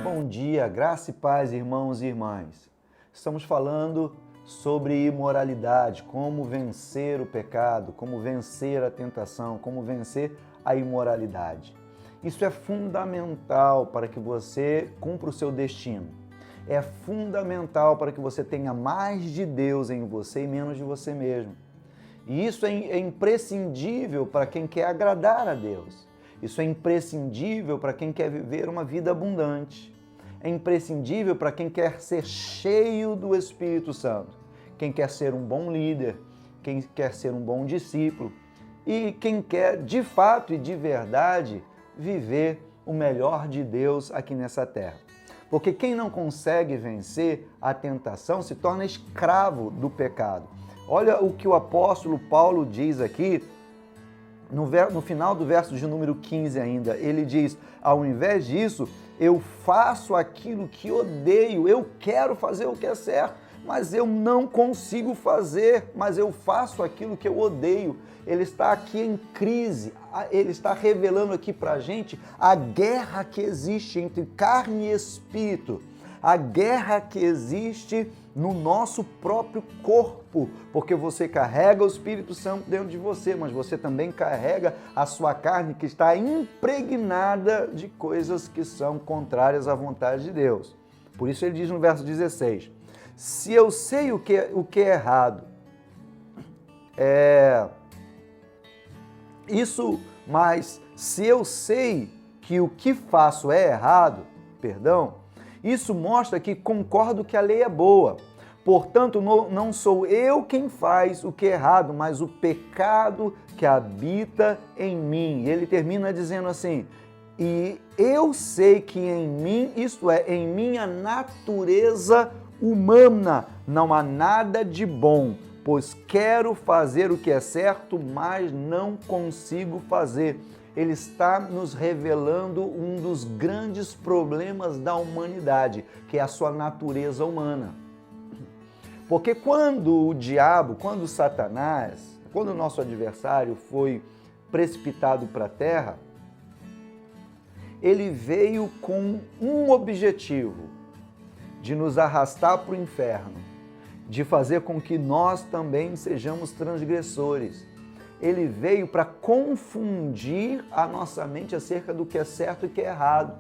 Bom dia, graça e paz, irmãos e irmãs. Estamos falando sobre imoralidade, como vencer o pecado, como vencer a tentação, como vencer a imoralidade. Isso é fundamental para que você cumpra o seu destino. É fundamental para que você tenha mais de Deus em você e menos de você mesmo. E isso é imprescindível para quem quer agradar a Deus. Isso é imprescindível para quem quer viver uma vida abundante. É imprescindível para quem quer ser cheio do Espírito Santo, quem quer ser um bom líder, quem quer ser um bom discípulo e quem quer, de fato e de verdade, viver o melhor de Deus aqui nessa terra. Porque quem não consegue vencer a tentação se torna escravo do pecado. Olha o que o apóstolo Paulo diz aqui, no final do verso de número 15 ainda. Ele diz: ao invés disso, eu faço aquilo que odeio, eu quero fazer o que é certo, mas eu não consigo fazer, mas eu faço aquilo que eu odeio. Ele está aqui em crise, ele está revelando aqui para a gente a guerra que existe entre carne e espírito, a guerra que existe no nosso próprio corpo, porque você carrega o Espírito Santo dentro de você, mas você também carrega a sua carne que está impregnada de coisas que são contrárias à vontade de Deus. Por isso ele diz no verso 16, se eu sei o que é errado, mas se eu sei que o que faço é errado, isso mostra que concordo que a lei é boa. Portanto, não sou eu quem faz o que é errado, mas o pecado que habita em mim. Ele termina dizendo assim, e eu sei que em mim, isto é, em minha natureza humana, não há nada de bom, pois quero fazer o que é certo, mas não consigo fazer. Ele está nos revelando um dos grandes problemas da humanidade, que é a sua natureza humana. Porque quando o diabo, quando Satanás, quando o nosso adversário foi precipitado para a terra, ele veio com um objetivo, de nos arrastar para o inferno, de fazer com que nós também sejamos transgressores. Ele veio para confundir a nossa mente acerca do que é certo e que é errado.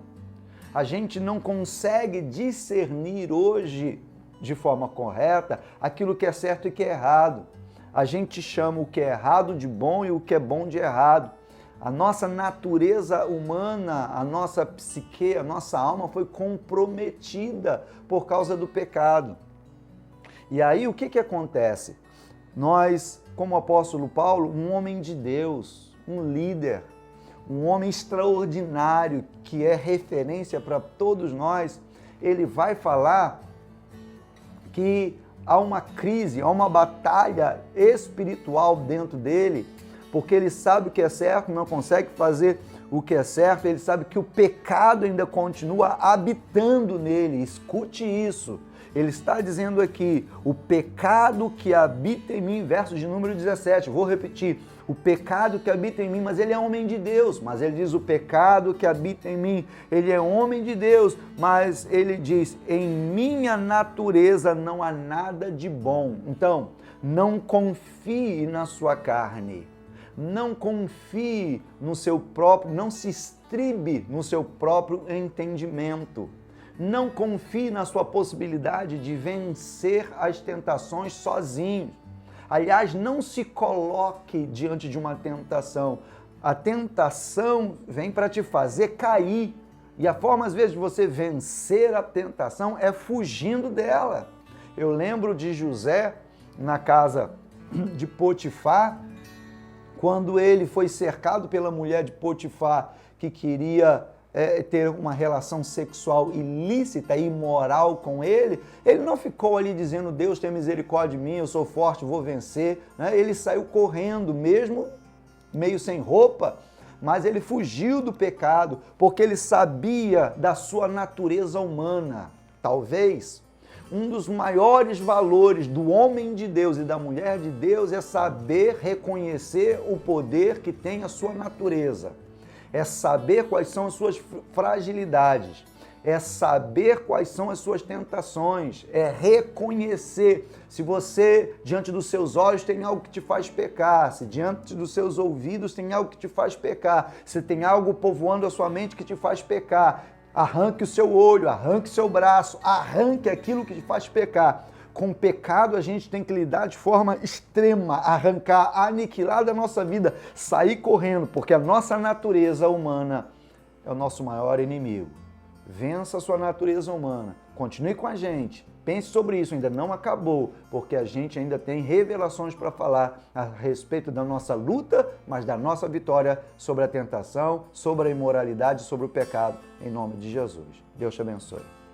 A gente não consegue discernir hoje, de forma correta, aquilo que é certo e que é errado. A gente chama o que é errado de bom e o que é bom de errado. A nossa natureza humana, a nossa psique, a nossa alma foi comprometida por causa do pecado. E aí o que acontece? Nós, como o apóstolo Paulo, um homem de Deus, um líder, um homem extraordinário que é referência para todos nós, ele vai falar que há uma crise, há uma batalha espiritual dentro dele, porque ele sabe o que é certo, não consegue fazer o que é certo, ele sabe que o pecado ainda continua habitando nele. Escute isso. Ele está dizendo aqui, o pecado que habita em mim, verso de número 17, vou repetir, o pecado que habita em mim, mas ele é homem de Deus, mas ele diz o pecado que habita em mim, ele é homem de Deus, mas ele diz, em minha natureza não há nada de bom. Então, não confie na sua carne, não confie no seu próprio, não se estribe no seu próprio entendimento. Não confie na sua possibilidade de vencer as tentações sozinho. Aliás, não se coloque diante de uma tentação. A tentação vem para te fazer cair. E a forma, às vezes, de você vencer a tentação é fugindo dela. Eu lembro de José na casa de Potifar, quando ele foi cercado pela mulher de Potifar, que queria ter uma relação sexual ilícita e imoral com ele, ele não ficou ali dizendo, Deus tem misericórdia de mim, eu sou forte, vou vencer. Ele saiu correndo, mesmo meio sem roupa, mas ele fugiu do pecado, porque ele sabia da sua natureza humana. Talvez Um dos maiores valores do homem de Deus e da mulher de Deus é saber reconhecer o poder que tem a sua natureza. É saber quais são as suas fragilidades. É saber quais são as suas tentações, é reconhecer se você, diante dos seus olhos, tem algo que te faz pecar, se diante dos seus ouvidos tem algo que te faz pecar, se tem algo povoando a sua mente que te faz pecar. Arranque o seu olho, arranque o seu braço, arranque aquilo que te faz pecar. Com o pecado a gente tem que lidar de forma extrema, arrancar, aniquilar da nossa vida, sair correndo, porque a nossa natureza humana é o nosso maior inimigo. Vença a sua natureza humana. Continue com a gente. Pense sobre isso, ainda não acabou, porque a gente ainda tem revelações para falar a respeito da nossa luta, mas da nossa vitória sobre a tentação, sobre a imoralidade, sobre o pecado, em nome de Jesus. Deus te abençoe.